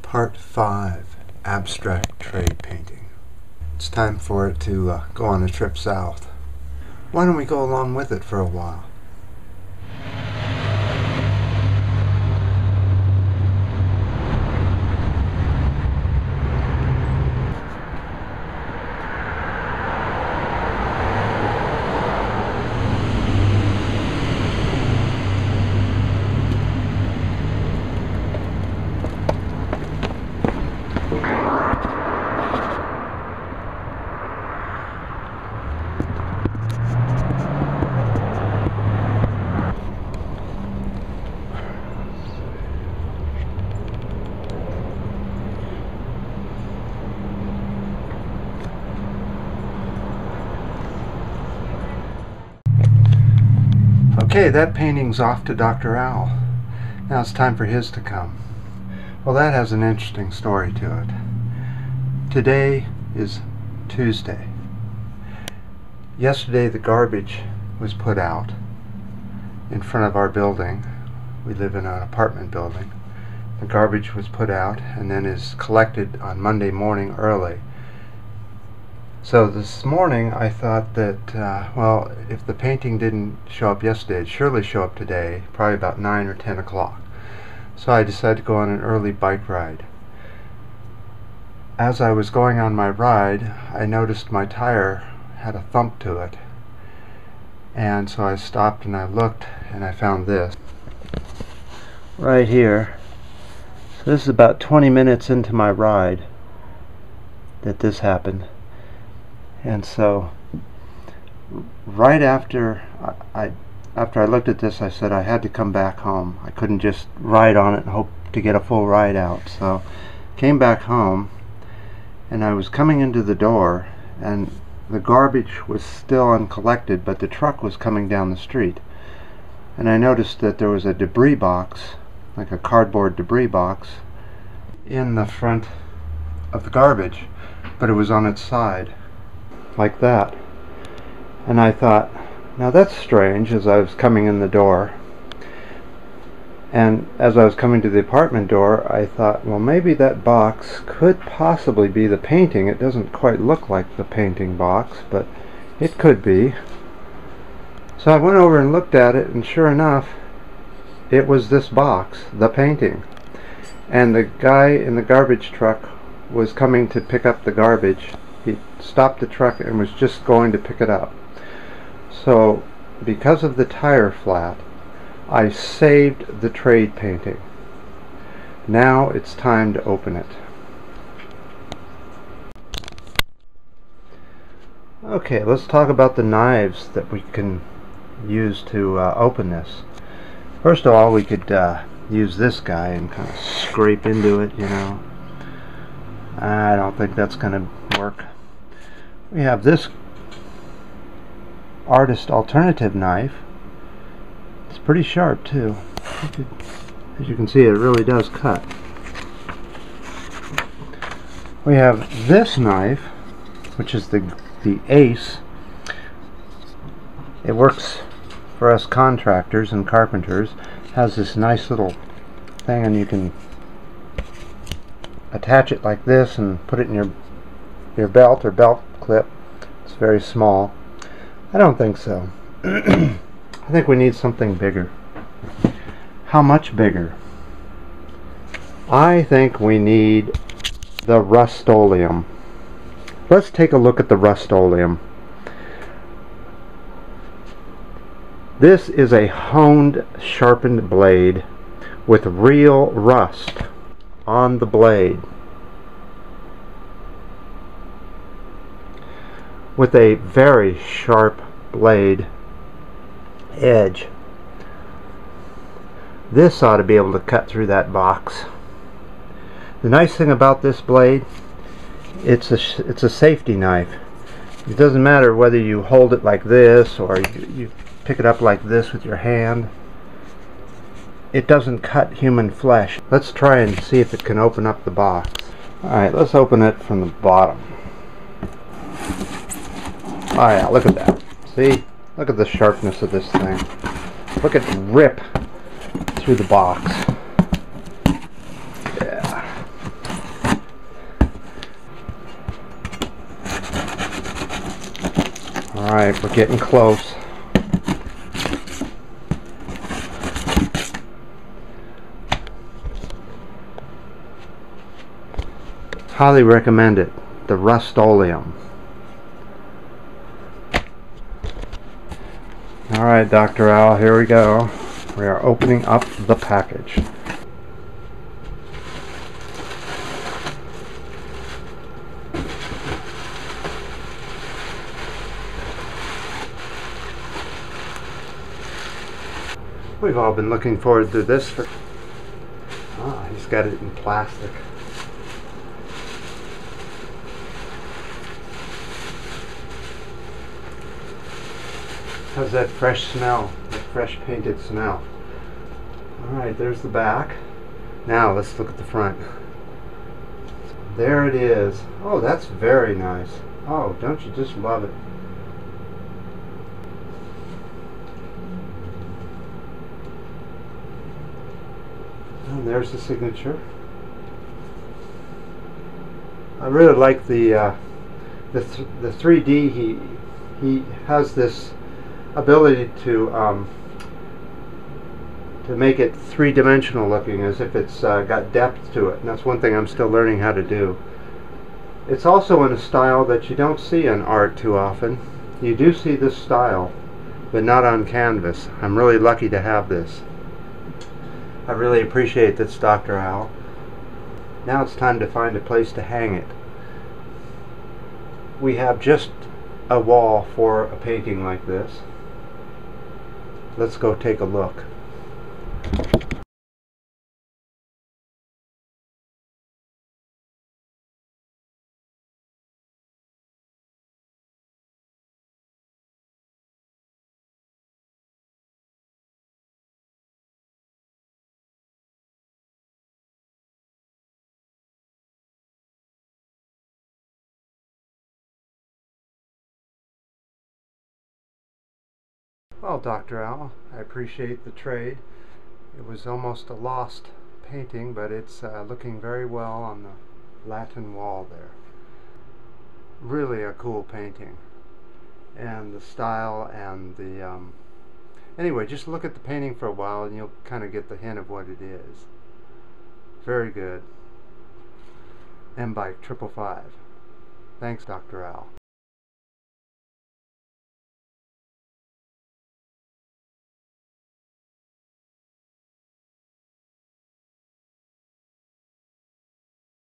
Part 5, Abstract Trade Painting. It's time for it to go on a trip south. Why don't we go along with it for a while? Okay, that painting's off to Dr. Owl. Now it's time for his to come. Well, that has an interesting story to it. Today is Tuesday. Yesterday the garbage was put out in front of our building. We live in an apartment building. The garbage was put out and then is collected on Monday morning early. So this morning I thought that, well, if the painting didn't show up yesterday, it'd surely show up today, probably about 9 or 10 o'clock. So I decided to go on an early bike ride. As I was going on my ride, I noticed my tire had a thump to it. And so I stopped and I looked and I found this. Right here. So this is about 20 minutes into my ride that this happened. And so right after I looked at this, I said I had to come back home. I couldn't just ride on it and hope to get a full ride out. So came back home and I was coming into the door and the garbage was still uncollected, but the truck was coming down the street. And I noticed that there was a debris box, like a cardboard debris box, in the front of the garbage, but it was on its side, like that. And I thought, now that's strange, as I was coming in the door. And as I was coming to the apartment door, I thought, well, maybe that box could possibly be the painting. It doesn't quite look like the painting box, but it could be. So I went over and looked at it, and sure enough, it was this box, the painting. And the guy in the garbage truck was coming to pick up the garbage. He stopped the truck and was just going to pick it up. So because of the tire flat, I saved the trade painting. Now it's time to open it. Okay, let's talk about the knives that we can use to open this. First of all, we could use this guy and kind of scrape into it, you know. I don't think that's going to work. We have this artist alternative knife. It's pretty sharp too. As you can see, it really does cut. We have this knife, which is the Ace. It works for us contractors and carpenters. It has this nice little thing, and you can attach it like this and put it in your belt or belt clip. It's very small. I don't think so. I think we need something bigger. How much bigger? I think we need the Rust-Oleum. Let's take a look at the Rust-Oleum. This is a honed, sharpened blade with real rust on the blade, with a very sharp blade edge. This ought to be able to cut through that box. The nice thing about this blade, it's a safety knife. It doesn't matter whether you hold it like this or you pick it up like this with your hand. It doesn't cut human flesh. Let's try and see if it can open up the box. Alright, let's open it from the bottom. Oh yeah, look at that. See? Look at the sharpness of this thing. Look at it rip through the box. Yeah. Alright, we're getting close. Highly recommend it. The Rust-Oleum. Alright, Dr. Al, here we go. We are opening up the package. We've all been looking forward to this for... Ah, he's got it in plastic. How's that fresh smell? That fresh painted smell. Alright, there's the back. Now let's look at the front. There it is. Oh, that's very nice. Oh, don't you just love it? And there's the signature. I really like the 3D. He has this ability to make it three-dimensional looking, as if it's got depth to it, and that's one thing I'm still learning how to do. It's also in a style that you don't see in art too often. You do see this style, but not on canvas. I'm really lucky to have this. I really appreciate this, Dr. Al. Now it's time to find a place to hang it. We have just a wall for a painting like this. Let's go take a look. Well, Dr. Al, I appreciate the trade. It was almost a lost painting, but it's looking very well on the Latin wall there. Really a cool painting. And the style and the... Anyway, just look at the painting for a while and you'll kind of get the hint of what it is. Very good. M-Bike 555. Thanks, Dr. Al.